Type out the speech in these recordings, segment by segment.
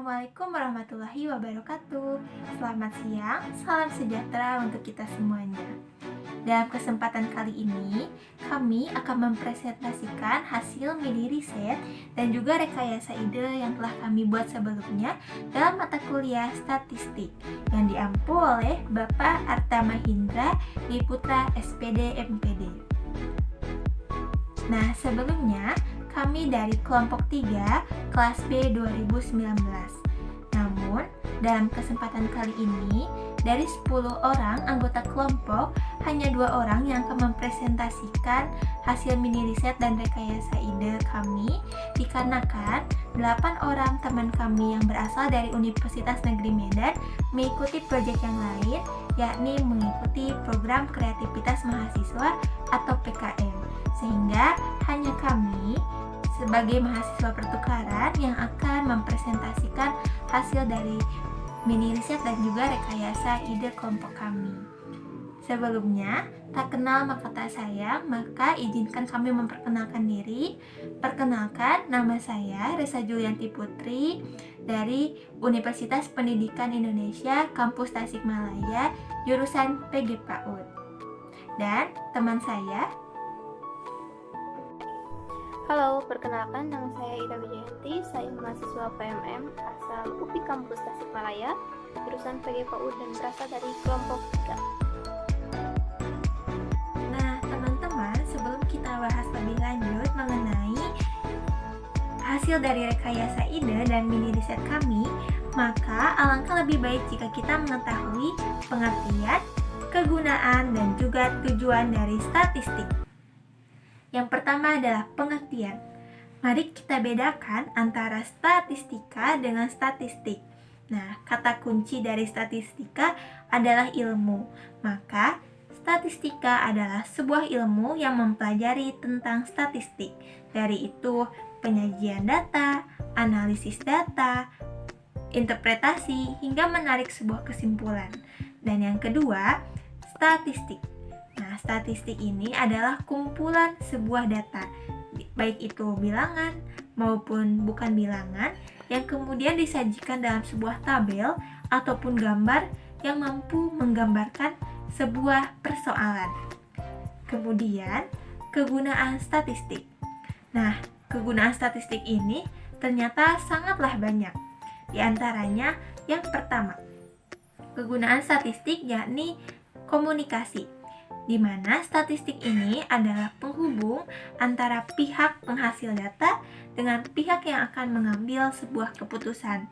Assalamualaikum warahmatullahi wabarakatuh. Selamat siang, salam sejahtera untuk kita semuanya. Dalam kesempatan kali ini, kami akan mempresentasikan hasil mini riset dan juga rekayasa ide yang telah kami buat sebelumnya dalam mata kuliah statistik yang diampu oleh Bapak Arta Mahindra di Putra SPD MPD. Nah, sebelumnya kami dari kelompok 3 kelas B 2019. Namun, dalam kesempatan kali ini, dari 10 orang anggota kelompok, hanya 2 orang yang akan mempresentasikan hasil mini riset dan rekayasa ide kami, dikarenakan 8 orang teman kami yang berasal dari Universitas Negeri Medan mengikuti proyek yang lain, yakni mengikuti program kreativitas mahasiswa atau PKM. Sehingga hanya kami sebagai mahasiswa pertukaran yang akan mempresentasikan hasil dari mini riset dan juga rekayasa ide kelompok kami. Sebelumnya, tak kenal maka tak sayang, maka izinkan kami memperkenalkan diri. Perkenalkan, nama saya Resa Julianti Putri dari Universitas Pendidikan Indonesia, Kampus Tasikmalaya, jurusan PG PAUD. Dan teman saya, Halo, perkenalkan nama saya Ida Wijayanti, saya mahasiswa PMM asal UPI Kampus Tasikmalaya, jurusan PG PAUD dan berasal dari kelompok 3. Nah, teman-teman, sebelum kita bahas lebih lanjut mengenai hasil dari rekayasa ide dan mini riset kami, maka alangkah lebih baik jika kita mengetahui pengertian, kegunaan, dan juga tujuan dari statistik. Yang pertama adalah pengertian. Mari kita bedakan antara statistika dengan statistik. Nah, kata kunci dari statistika adalah ilmu. Maka, statistika adalah sebuah ilmu yang mempelajari tentang statistik. Dari itu, penyajian data, analisis data, interpretasi, hingga menarik sebuah kesimpulan. Dan yang kedua, statistik. Nah, statistik ini adalah kumpulan sebuah data, baik itu bilangan maupun bukan bilangan, yang kemudian disajikan dalam sebuah tabel ataupun gambar yang mampu menggambarkan sebuah persoalan. Kemudian, kegunaan statistik. Nah, kegunaan statistik ini ternyata sangatlah banyak. Di antaranya, yang pertama, kegunaan statistik yakni komunikasi, di mana statistik ini adalah penghubung antara pihak penghasil data dengan pihak yang akan mengambil sebuah keputusan.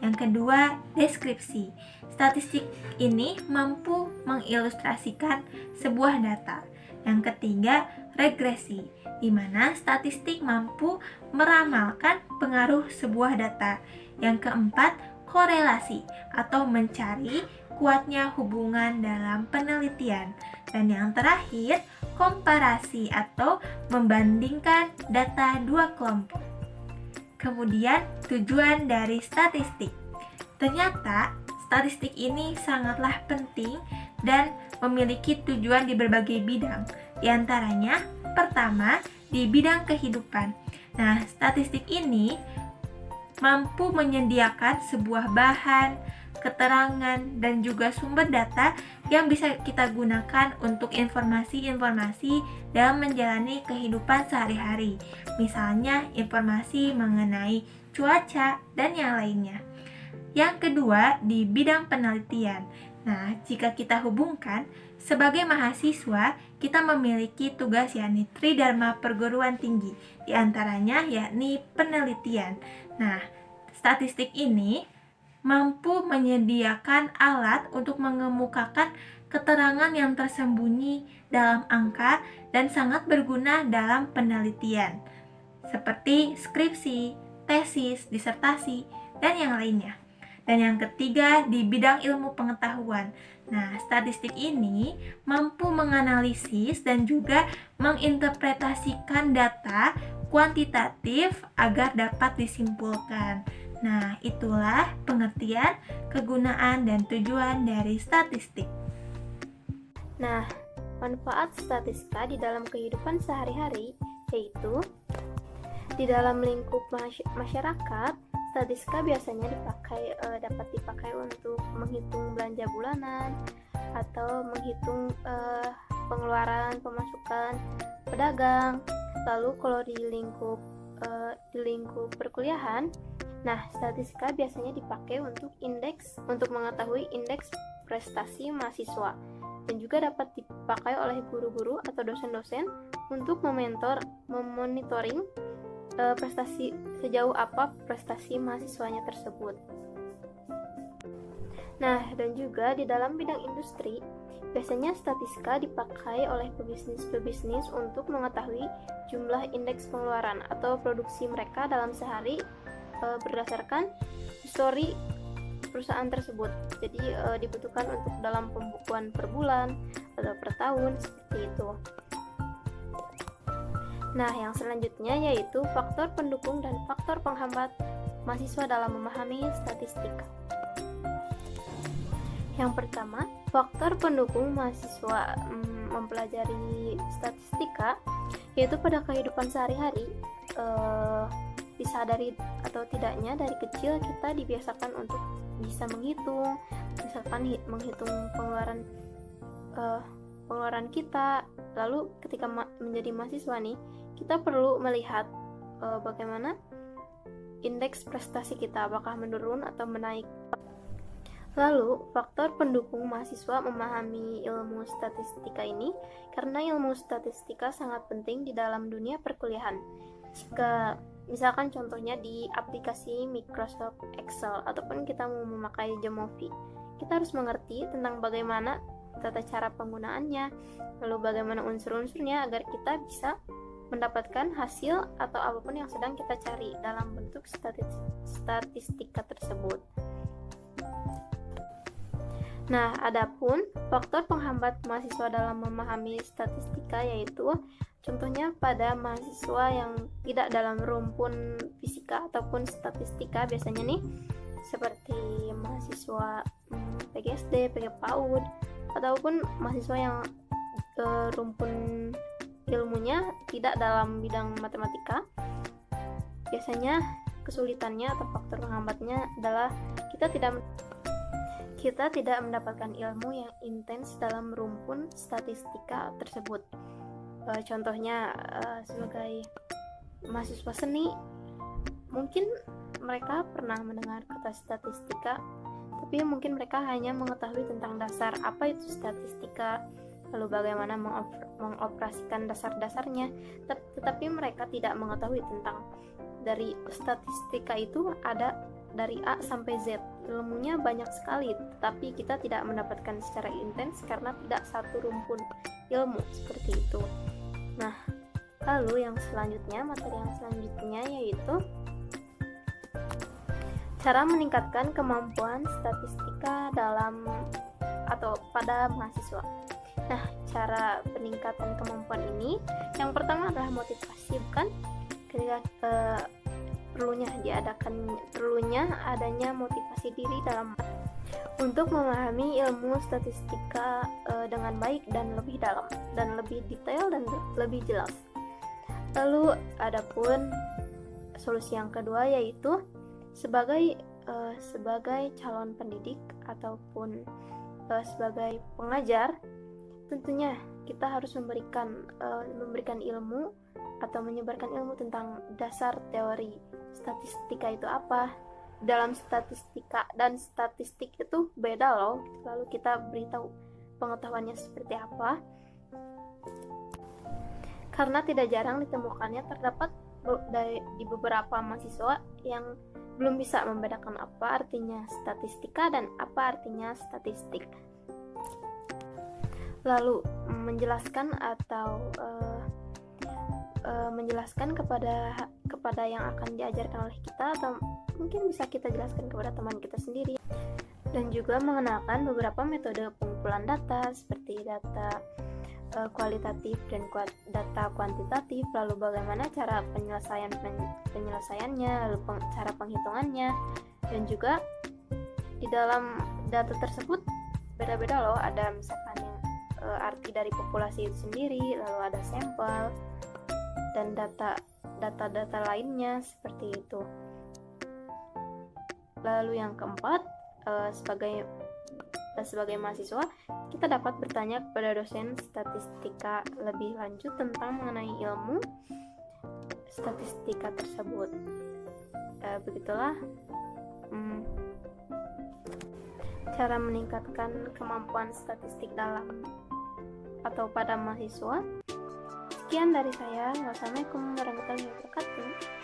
Yang kedua, deskripsi. Statistik ini mampu mengilustrasikan sebuah data. Yang ketiga, regresi, di mana statistik mampu meramalkan pengaruh sebuah data. Yang keempat, korelasi atau mencari kuatnya hubungan dalam penelitian. Dan yang terakhir, komparasi atau membandingkan data dua kelompok. Kemudian, tujuan dari statistik. Ternyata, statistik ini sangatlah penting dan memiliki tujuan di berbagai bidang. Di antaranya, pertama, di bidang kehidupan. Nah, statistik ini mampu menyediakan sebuah bahan, keterangan, dan juga sumber data yang bisa kita gunakan untuk informasi-informasi dalam menjalani kehidupan sehari-hari. Misalnya, informasi mengenai cuaca dan yang lainnya. Yang kedua, di bidang penelitian. Nah, jika kita hubungkan, sebagai mahasiswa, kita memiliki tugas yakni Tridharma perguruan tinggi, di antaranya yakni penelitian. Nah, statistik ini mampu menyediakan alat untuk mengemukakan keterangan yang tersembunyi dalam angka dan sangat berguna dalam penelitian, seperti skripsi, tesis, disertasi, dan yang lainnya. Dan yang ketiga, di bidang ilmu pengetahuan. Nah, statistik ini mampu menganalisis dan juga menginterpretasikan data kuantitatif agar dapat disimpulkan. Nah, itulah pengertian, kegunaan, dan tujuan dari statistik. Nah, manfaat statistika di dalam kehidupan sehari-hari yaitu di dalam lingkup masyarakat, Statistika biasanya dapat dipakai untuk menghitung belanja bulanan atau menghitung pengeluaran, pemasukan pedagang. Lalu kalau di lingkup perkuliahan, nah statistika biasanya dipakai untuk mengetahui indeks prestasi mahasiswa, dan juga dapat dipakai oleh guru-guru atau dosen-dosen untuk memonitoring prestasi sejauh apa prestasi mahasiswanya tersebut. Nah, dan juga di dalam bidang industri, biasanya statistika dipakai oleh pebisnis untuk mengetahui jumlah indeks pengeluaran atau produksi mereka dalam sehari berdasarkan histori perusahaan tersebut. Jadi dibutuhkan untuk dalam pembukuan per bulan atau per tahun, seperti itu. Nah, yang selanjutnya yaitu faktor pendukung dan faktor penghambat mahasiswa dalam memahami statistika. Yang pertama, faktor pendukung mahasiswa mempelajari statistika yaitu pada kehidupan sehari-hari. Disadari atau tidaknya dari kecil kita dibiasakan untuk bisa menghitung, misalkan menghitung pengeluaran kita. Lalu ketika menjadi mahasiswa nih, kita perlu melihat bagaimana indeks prestasi kita, apakah menurun atau menaik. Lalu, faktor pendukung mahasiswa memahami ilmu statistika ini karena ilmu statistika sangat penting di dalam dunia perkuliahan. Jika misalkan contohnya di aplikasi Microsoft Excel ataupun kita mau memakai Jamovi, kita harus mengerti tentang bagaimana tata cara penggunaannya, lalu bagaimana unsur-unsurnya agar kita bisa mendapatkan hasil atau apapun yang sedang kita cari dalam bentuk statistika tersebut. Nah, adapun faktor penghambat mahasiswa dalam memahami statistika yaitu contohnya pada mahasiswa yang tidak dalam rumpun fisika ataupun statistika, biasanya nih seperti mahasiswa PGSD, PG PAUD, ataupun mahasiswa yang rumpun ilmunya tidak dalam bidang matematika. Biasanya kesulitannya atau faktor penghambatnya adalah kita tidak mendapatkan ilmu yang intens dalam rumpun statistika tersebut. Contohnya sebagai mahasiswa seni, mungkin mereka pernah mendengar kata statistika, tapi mungkin mereka hanya mengetahui tentang dasar apa itu statistika, lalu bagaimana mengoperasikan dasar-dasarnya, tetapi mereka tidak mengetahui tentang dari statistika itu ada dari A sampai Z, ilmunya banyak sekali, tetapi kita tidak mendapatkan secara intens karena tidak satu rumpun ilmu, seperti itu. Nah, lalu materi yang selanjutnya yaitu cara meningkatkan kemampuan statistika pada mahasiswa. Nah, cara peningkatan kemampuan ini yang pertama adalah motivasi, bukan? Ketika perlunya adanya motivasi diri untuk memahami ilmu statistika dengan baik dan lebih dalam dan lebih detail dan lebih jelas. Lalu adapun solusi yang kedua yaitu sebagai calon pendidik ataupun sebagai pengajar, tentunya kita harus memberikan ilmu atau menyebarkan ilmu tentang dasar teori statistika itu apa. Dalam statistika dan statistik itu beda loh, lalu kita beritahu pengetahuannya seperti apa, karena tidak jarang ditemukannya terdapat di beberapa mahasiswa yang belum bisa membedakan apa artinya statistika dan apa artinya statistik. Lalu menjelaskan kepada yang akan diajarkan oleh kita, atau mungkin bisa kita jelaskan kepada teman kita sendiri, dan juga mengenalkan beberapa metode pengumpulan data seperti data kualitatif dan data kuantitatif, lalu bagaimana cara penyelesaiannya, lalu cara penghitungannya, dan juga di dalam data tersebut beda-beda loh, ada misalkan yang arti dari populasi itu sendiri, lalu ada sampel dan data lainnya, seperti itu. Lalu yang keempat, sebagai mahasiswa, kita dapat bertanya kepada dosen statistika lebih lanjut tentang mengenai ilmu statistika tersebut. Begitulah cara meningkatkan kemampuan statistik dalam atau pada mahasiswa. Sekian dari saya. Wassalamualaikum warahmatullahi wabarakatuh.